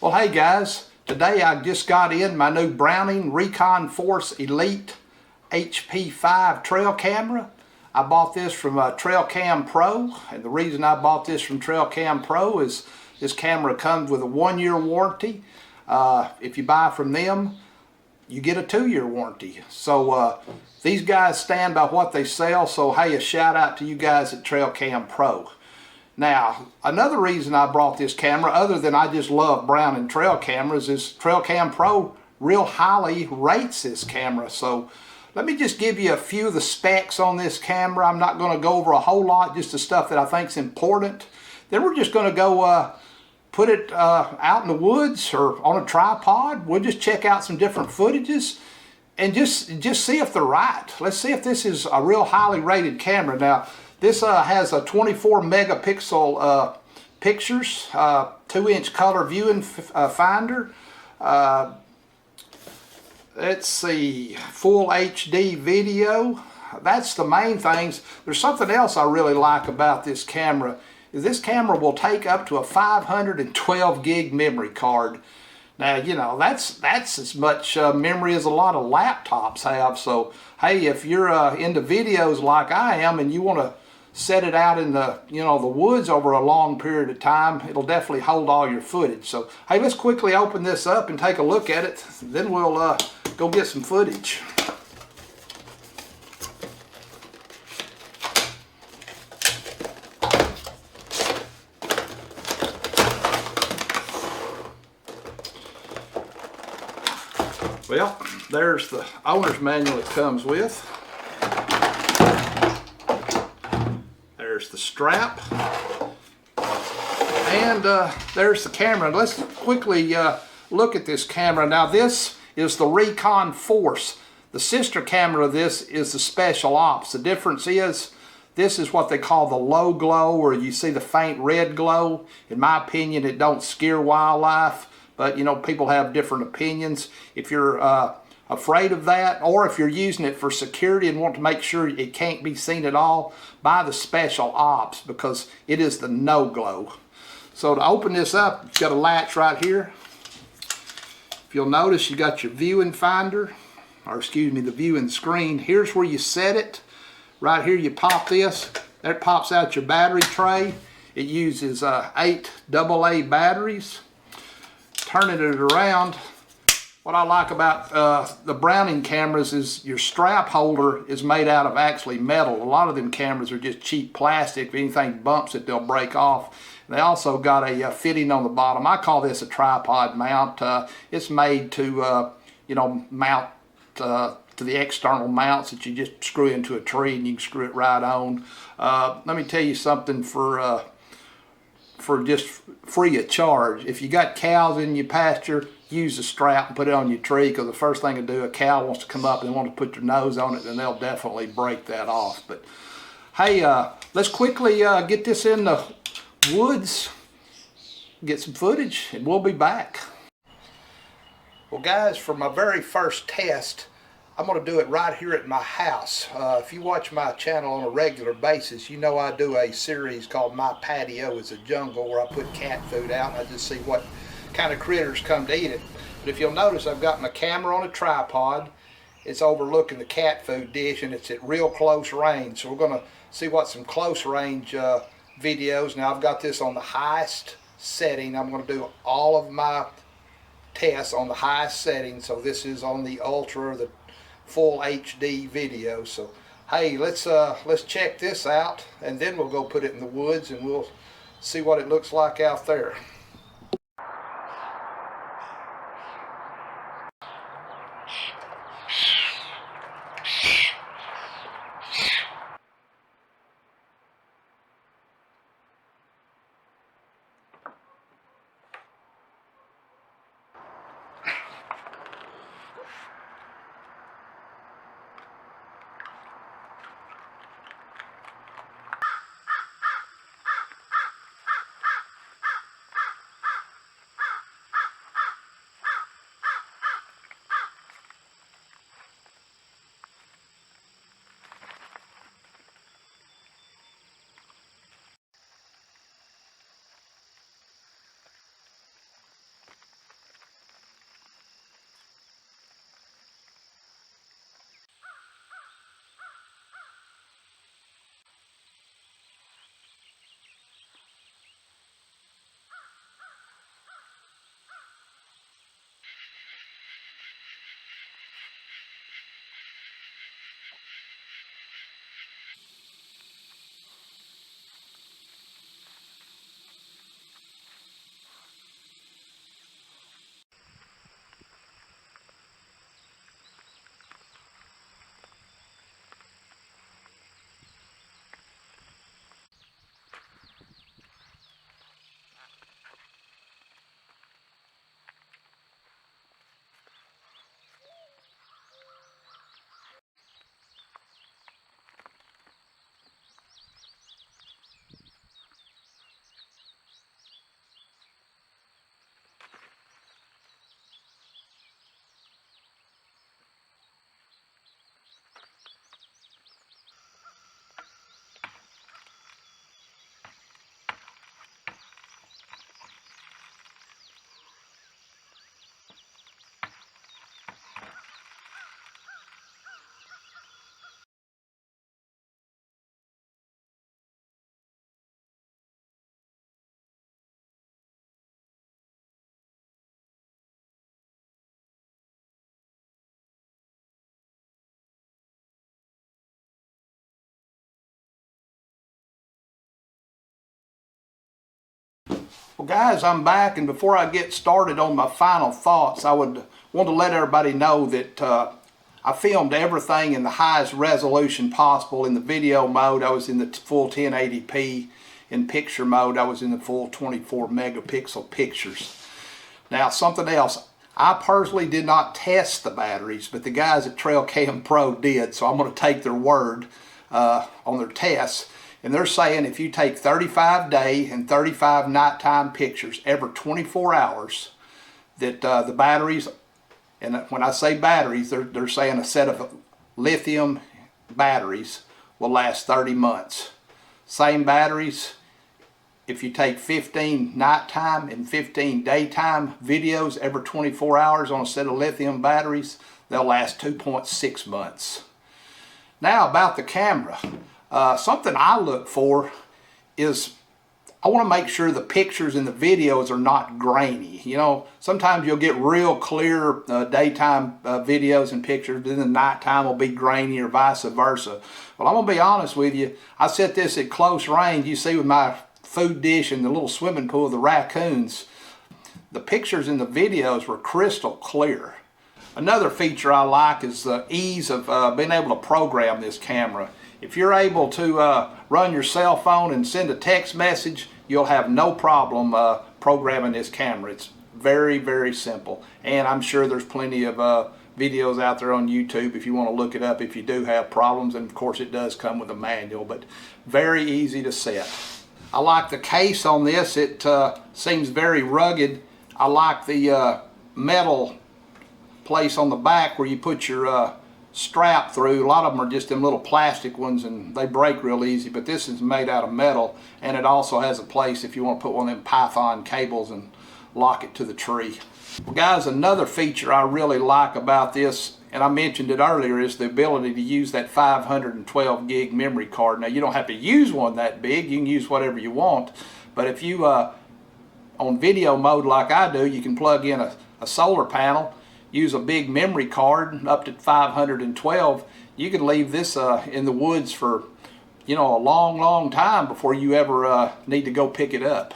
Well, hey guys, today I just got in my new Browning Recon Force Elite HP5 trail camera. I bought this from Trail Cam Pro, and the reason I bought this from Trail Cam Pro is this camera comes with a 1-year warranty. If you buy from them, you get a 2-year warranty. So these guys stand by what they sell, so hey, a shout out to you guys at Trail Cam Pro. Now, another reason I brought this camera, other than I just love Browning trail cameras, is Trail Cam Pro real highly rates this camera. So let me just give you a few of the specs on this camera. I'm not going to go over a whole lot, just the stuff that I think is important. Then we're just going to go put it out in the woods or on a tripod. We'll just check out some different footages and just see if they're right. Let's see if this is a real highly rated camera. Now, this has a 24 megapixel pictures, 2-inch color viewing finder. Let's see, full HD video. That's the main things. There's something else I really like about this camera. Is this camera will take up to a 512 gig memory card. Now, you know, that's as much memory as a lot of laptops have. So, hey, if you're into videos like I am and you want to set it out in the, the woods over a long period of time, it'll definitely hold all your footage. So, hey, let's quickly open this up and take a look at it. Then we'll go get some footage. Well, there's the owner's manual it comes with. There's the strap. And there's the camera. Let's quickly look at this camera. Now, this is the Recon Force. The sister camera of this is the Special Ops. The difference is this is what they call the low glow, or you see the faint red glow. In my opinion, it don't scare wildlife. But, people have different opinions. If you're afraid of that, or if you're using it for security and want to make sure it can't be seen at all, buy the Special Ops, because it is the no glow. So to open this up, you've got a latch right here. If you'll notice, you got your viewing finder, or excuse me, the viewing screen. Here's where you set it. Right here you pop this. That pops out your battery tray. It uses 8 AA batteries. Turning it around, what I like about the Browning cameras is your strap holder is made out of actually metal. A lot of them cameras are just cheap plastic. If anything bumps it, they'll break off. They also got a fitting on the bottom. I call this a tripod mount. It's made to, mount to the external mounts that you just screw into a tree and you can screw it right on. Let me tell you something for just free of charge. If you got cows in your pasture, use the strap and put it on your tree, because the first thing to do, a cow wants to come up and they want to put their nose on it, and they'll definitely break that off. But hey, let's quickly get this in the woods, get some footage, and we'll be back. Well guys, for my very first test, I'm going to do it right here at my house. If you watch my channel on a regular basis, you know I do a series called My Patio is a Jungle, where I put cat food out and I just see what kind of critters come to eat it. But if you'll notice, I've got my camera on a tripod. It's overlooking the cat food dish, and it's at real close range. So we're going to see what some close range videos. Now I've got this on the highest setting. I'm going to do all of my tests on the highest setting. So this is on the Ultra, the full HD video. So hey, let's check this out, and then we'll go put it in the woods and we'll see what it looks like out there. Well guys, I'm back, and before I get started on my final thoughts, I would want to let everybody know that I filmed everything in the highest resolution possible. In the video mode, I was in the full 1080p. In picture mode, I was in the full 24 megapixel pictures. Now something else, I personally did not test the batteries, but the guys at TrailCam Pro did, so I'm going to take their word on their tests. And they're saying if you take 35 day and 35 nighttime pictures every 24 hours, that the batteries, and when I say batteries, they're saying a set of lithium batteries will last 30 months. Same batteries, if you take 15 nighttime and 15 daytime videos every 24 hours on a set of lithium batteries, they'll last 2.6 months. Now about the camera. Something I look for is I want to make sure the pictures and the videos are not grainy. You know, sometimes you'll get real clear daytime videos and pictures, then the nighttime will be grainy or vice versa. Well, I'm going to be honest with you. I set this at close range. You see with my food dish and the little swimming pool of the raccoons, the pictures and the videos were crystal clear. Another feature I like is the ease of being able to program this camera. If you're able to run your cell phone and send a text message, you'll have no problem programming this camera. It's very, very simple. And I'm sure there's plenty of videos out there on YouTube if you want to look it up if you do have problems. And of course it does come with a manual, but very easy to set. I like the case on this. It seems very rugged. I like the metal place on the back where you put your strap through. A lot of them are just them little plastic ones and they break real easy, but this is made out of metal, and it also has a place if you want to put one of them Python cables and lock it to the tree. Well guys, another feature I really like about this, and I mentioned it earlier, is the ability to use that 512 gig memory card. Now you don't have to use one that big, you can use whatever you want, but if you on video mode like I do, you can plug in a solar panel, use a big memory card up to 512. You can leave this in the woods for, you know, a long time before you ever need to go pick it up.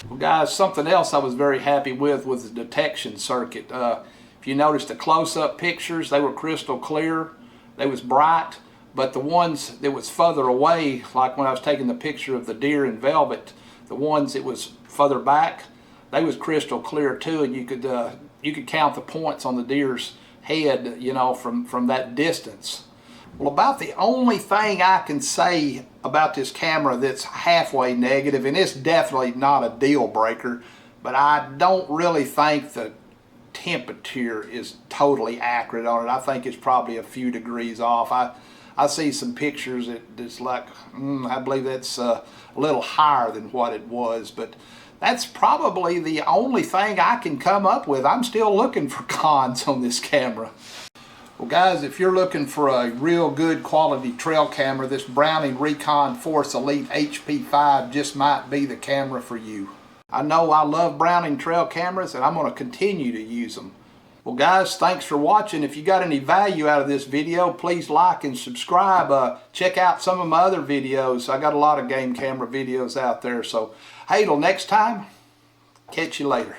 Well guys, something else I was very happy with was the detection circuit. If you notice the close-up pictures, they were crystal clear, they was bright, but the ones that was further away, like when I was taking the picture of the deer in velvet, the ones that was further back, they was crystal clear too, and you could count the points on the deer's head, you know, from that distance. Well, about the only thing I can say about this camera that's halfway negative, and it's definitely not a deal breaker, but I don't really think the temperature is totally accurate on it. I think it's probably a few degrees off. I see some pictures that's like, I believe that's a little higher than what it was, but that's probably the only thing I can come up with. I'm still looking for cons on this camera. Well guys, if you're looking for a real good quality trail camera, this Browning Recon Force Elite HP5 just might be the camera for you. I know I love Browning trail cameras, and I'm going to continue to use them. Well guys, thanks for watching. If you got any value out of this video, please like and subscribe. Check out some of my other videos. I got a lot of game camera videos out there. So hey, till next time, catch you later.